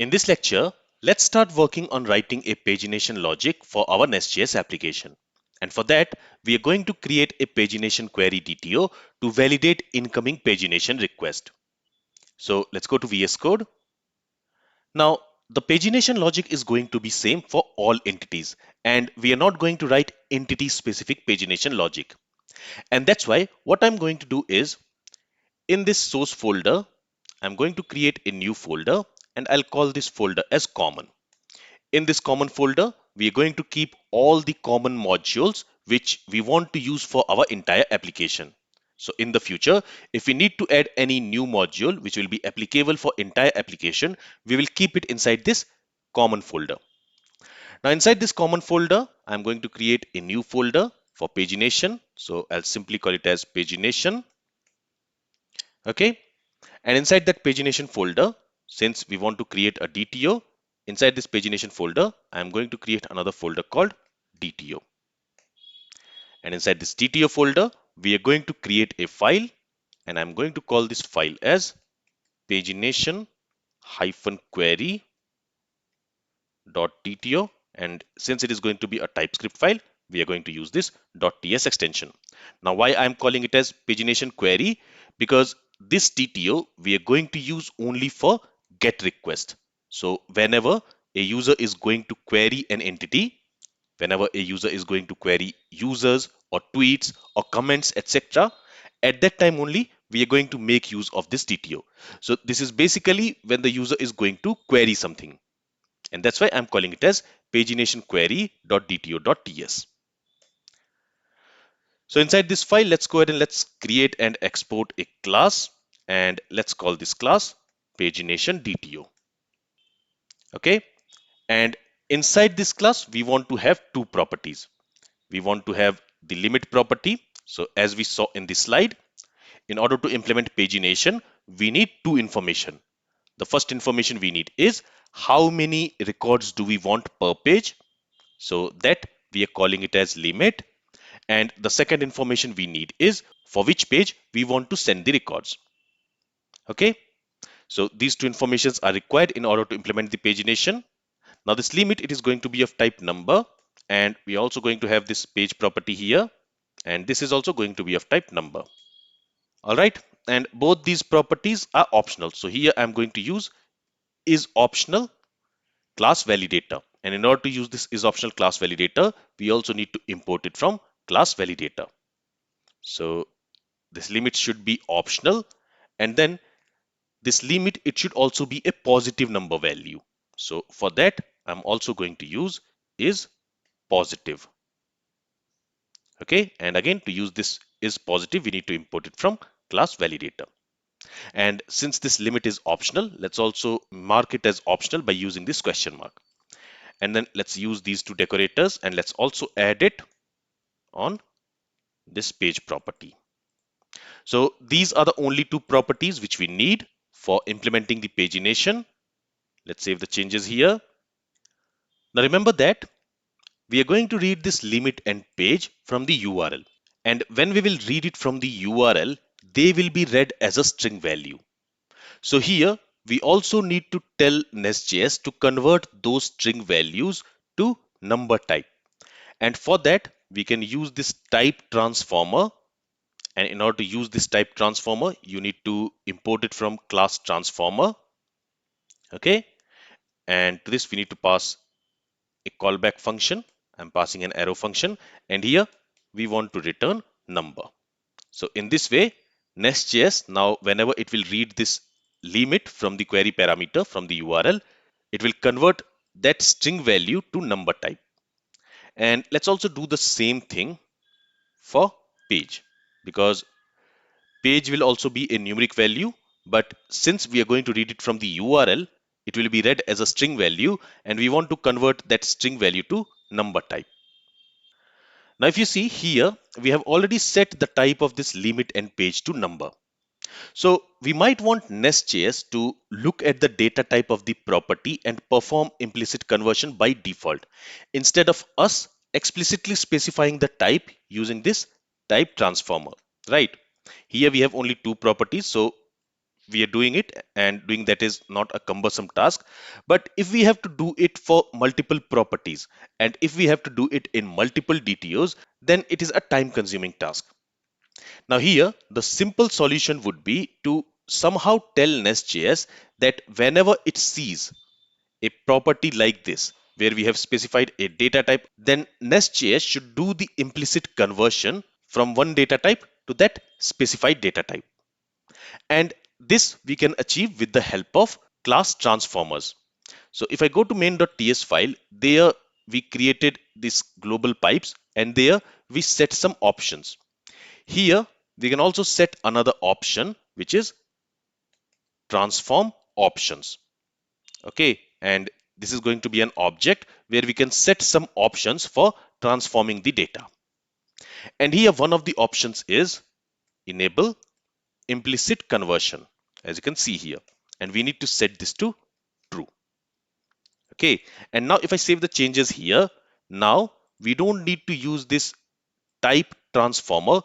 In this lecture, let's start working on writing a pagination logic for our Nest.js application. And for that, we are going to create a pagination query DTO to validate incoming pagination request. So let's go to VS Code. Now, the pagination logic is going to be same for all entities, and we are not going to write entity-specific pagination logic. And that's why what I'm going to do is, in this source folder, I'm going to create a new folder, and I'll call this folder as common. In this common folder, we are going to keep all the common modules which we want to use for our entire application. So in the future, if we need to add any new module which will be applicable for entire application, we will keep it inside this common folder. Now inside this common folder, I'm going to create a new folder for pagination. So I'll simply call it as pagination. Okay. And inside that pagination folder, since we want to create a DTO, inside this pagination folder, I'm going to create another folder called DTO. And inside this DTO folder, we are going to create a file, and I'm going to call this file as pagination-query.dto. And since it is going to be a TypeScript file, we are going to use this .ts extension. Now, why I'm calling it as pagination query? Because this DTO we are going to use only for GET request. So whenever a user is going to query an entity, whenever a user is going to query users or tweets or comments, etc., at that time only we are going to make use of this DTO. So this is basically when the user is going to query something. And that's why I'm calling it as pagination query.dto.ts. So inside this file, let's go ahead and let's create and export a class, and let's call this class pagination DTO. Okay. And inside this class, we want to have two properties. We want to have the limit property. So as we saw in this slide, in order to implement pagination, we need two information. The first information we need is how many records do we want per page. So that we are calling it as limit. And the second information we need is for which page we want to send the records. Okay. So these two informations are required in order to implement the pagination. Now this limit, it is going to be of type number, and we are also going to have this page property here, and this is also going to be of type number. All right. And both these properties are optional. So here I'm going to use is optional class validator. And in order to use this is optional class validator, we also need to import it from class validator. So this limit should be optional, and then this limit, it should also be a positive number value. So for that, I'm also going to use is positive. Okay. And again, to use this is positive, we need to import it from class validator. And since this limit is optional, let's also mark it as optional by using this question mark. And then let's use these two decorators, and let's also add it on this page property. So these are the only two properties which we need for implementing the pagination. Let's save the changes here. Now remember that we are going to read this limit and page from the URL. And when we will read it from the URL, they will be read as a string value. So here we also need to tell Nest.js to convert those string values to number type. And for that, we can use this type transformer. And in order to use this type transformer, you need to import it from class transformer. Okay. And to this, we need to pass a callback function. I'm passing an arrow function. And here we want to return number. So in this way, Nest.js, now whenever it will read this limit from the query parameter from the URL, it will convert that string value to number type. And let's also do the same thing for page, because page will also be a numeric value, but since we are going to read it from the URL, it will be read as a string value, and we want to convert that string value to number type. Now if you see here, we have already set the type of this limit and page to number. So we might want Nest.js to look at the data type of the property and perform implicit conversion by default, instead of us explicitly specifying the type using this type transformer, right? Here we have only two properties, so we are doing it, and doing that is not a cumbersome task. But if we have to do it for multiple properties, and if we have to do it in multiple DTOs, then it is a time consuming task. Now here, the simple solution would be to somehow tell Nest.js that whenever it sees a property like this, where we have specified a data type, then Nest.js should do the implicit conversion from one data type to that specified data type. And this we can achieve with the help of class transformers. So if I go to main.ts file, there we created these global pipes, and there we set some options. Here we can also set another option, which is transform options. Okay, and this is going to be an object where we can set some options for transforming the data. And here one of the options is enable implicit conversion, as you can see here, and we need to set this to true. Okay, and now if I save the changes here, now we don't need to use this type transformer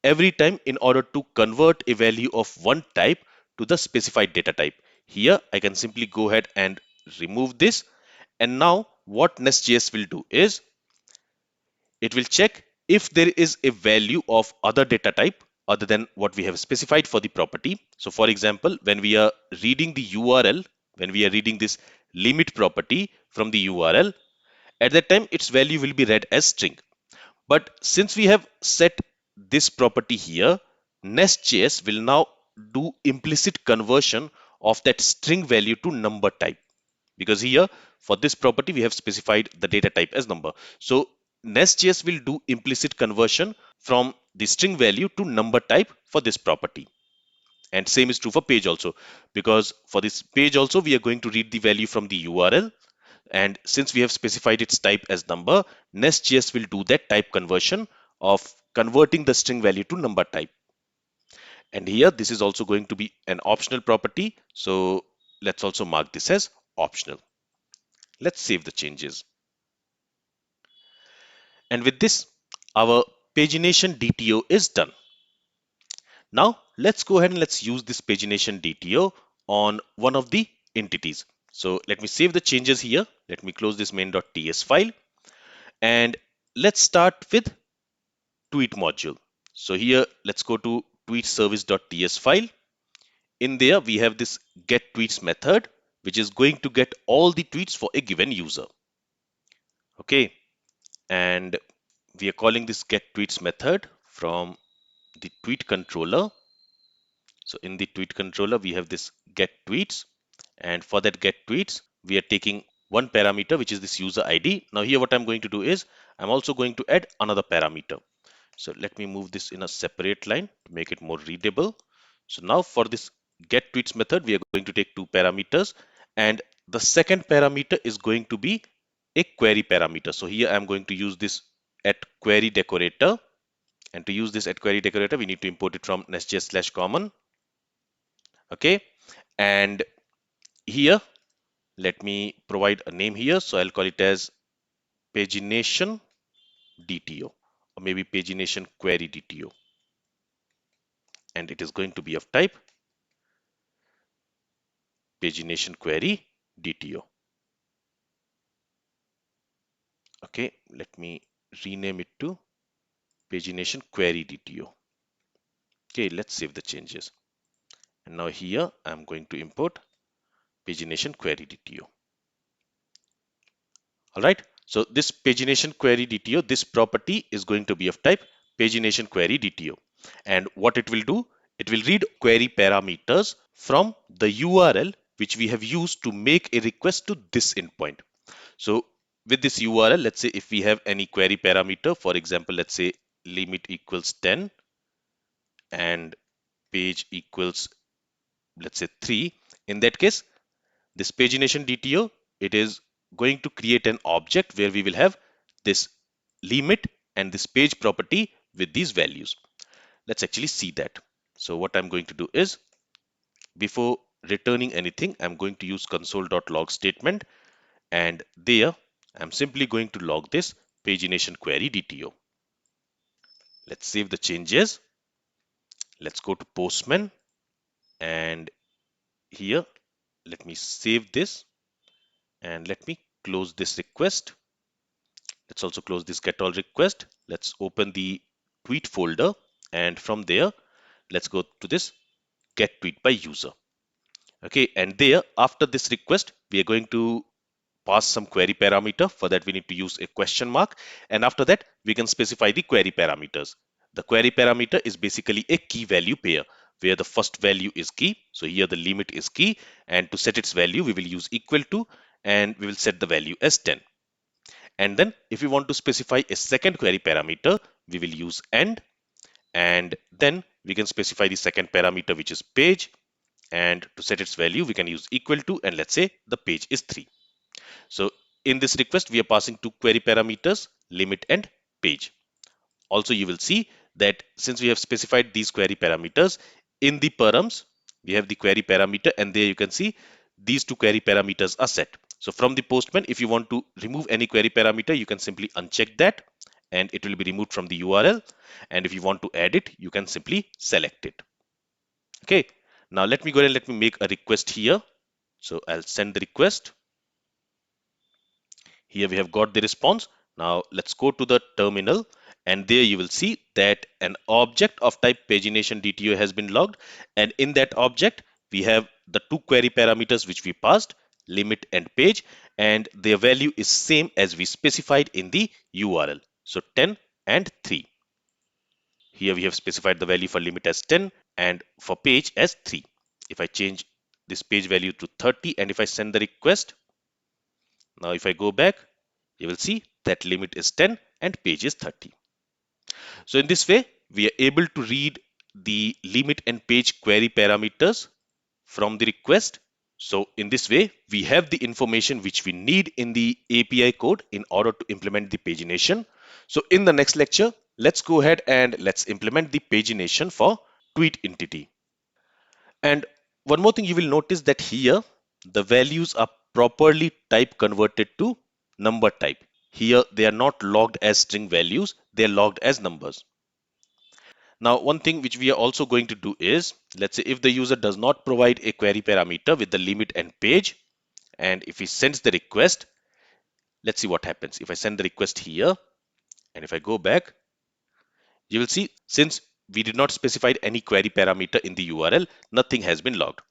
every time in order to convert a value of one type to the specified data type. Here I can simply go ahead and remove this, and now what Nest.js will do is it will check if there is a value of other data type other than what we have specified for the property. So for example, when we are reading the URL, when we are reading this limit property from the URL, at that time its value will be read as string. But since we have set this property here, Nest.js will now do implicit conversion of that string value to number type, because here for this property we have specified the data type as number. So Nest.js will do implicit conversion from the string value to number type for this property. And same is true for page also, because for this page also we are going to read the value from the URL, and since we have specified its type as number, Nest.js will do that type conversion of converting the string value to number type. And here this is also going to be an optional property, so let's also mark this as optional. Let's save the changes. And with this, our pagination DTO is done. Now let's go ahead and let's use this pagination DTO on one of the entities. So let me save the changes here. Let me close this main.ts file, and let's start with tweet module. So here let's go to tweet service.ts file. In there we have this get tweets method, which is going to get all the tweets for a given user. Okay, and we are calling this get tweets method from the tweet controller. So in the tweet controller, we have this get tweets, and for that get tweets, we are taking one parameter, which is this user ID. Now here what I'm going to do is I'm also going to add another parameter. So let me move this in a separate line to make it more readable. So now for this get tweets method, we are going to take two parameters, and the second parameter is going to be a query parameter. So here I'm going to use this at query decorator, and to use this at query decorator, we need to import it from nestjs/common. Okay, and here let me provide a name here. So I'll call it as pagination DTO, or maybe pagination query DTO, and it is going to be of type pagination query DTO. Okay, let me rename it to pagination query DTO. Okay, let's save the changes. And now here I'm going to import pagination query DTO. All right, so this pagination query DTO, this property is going to be of type pagination query DTO. And what it will do, it will read query parameters from the URL which we have used to make a request to this endpoint. So with this URL, let's say if we have any query parameter, for example, let's say limit equals 10 and page equals, let's say 3. In that case, this pagination DTO, it is going to create an object where we will have this limit and this page property with these values. Let's actually see that. So what I'm going to do is, before returning anything, I'm going to use console.log statement, and there I'm simply going to log this pagination query DTO. Let's save the changes. Let's go to Postman, and here, let me save this and let me close this request. Let's also close this get all request. Let's open the tweet folder, and from there, let's go to this get tweet by user. Okay, and there after this request, we are going to pass some query parameter. For that, we need to use a question mark, and after that, we can specify the query parameters. The query parameter is basically a key value pair where the first value is key. So here the limit is key, and to set its value, we will use equal to, and we will set the value as 10. And then if we want to specify a second query parameter, we will use and then we can specify the second parameter, which is page, and to set its value we can use equal to, and let's say the page is 3. So in this request we are passing two query parameters, limit and page. Also you will see that since we have specified these query parameters, in the params we have the query parameter, and there you can see these two query parameters are set. So from the postman, if you want to remove any query parameter, you can simply uncheck that and it will be removed from the URL, and if you want to add it, you can simply select it. Okay, now let me go ahead and let me make a request here. So I'll send the request. Here we have got the response. Now let's go to the terminal, and there you will see that an object of type pagination DTO has been logged, and in that object we have the two query parameters which we passed, limit and page, and their value is same as we specified in the URL. So 10 and 3. Here we have specified the value for limit as 10 and for page as 3. If I change this page value to 30 and if I send the request, now if I go back, you will see that limit is 10 and page is 30. So in this way, we are able to read the limit and page query parameters from the request. So in this way, we have the information which we need in the API code in order to implement the pagination. So in the next lecture, let's go ahead and let's implement the pagination for tweet entity. And one more thing you will notice that here the values are properly type converted to number type. Here they are not logged as string values, they are logged as numbers. Now one thing which we are also going to do is, let's say if the user does not provide a query parameter with the limit and page, and if he sends the request, let's see what happens. If I send the request here and if I go back, you will see since we did not specify any query parameter in the URL, nothing has been logged.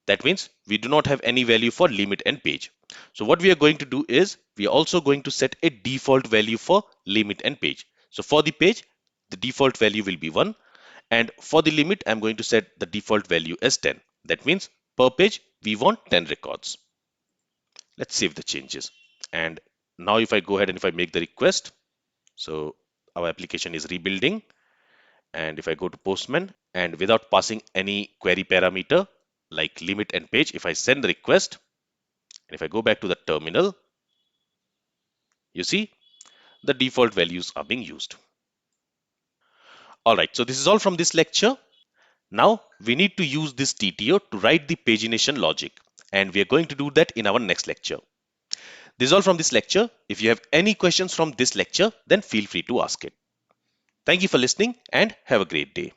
That means we do not have any value for limit and page. So what we are going to do is we are also going to set a default value for limit and page. So for the page, the default value will be 1, and for the limit, I'm going to set the default value as 10. That means per page, we want 10 records. Let's save the changes. And now if I go ahead and if I make the request, so our application is rebuilding. And if I go to Postman and without passing any query parameter like limit and page, if I send the request and if I go back to the terminal, you see the default values are being used. All right, so this is all from this lecture. Now we need to use this DTO to write the pagination logic, and we are going to do that in our next lecture. This is all from this lecture. If you have any questions from this lecture, then feel free to ask it. Thank you for listening and have a great day.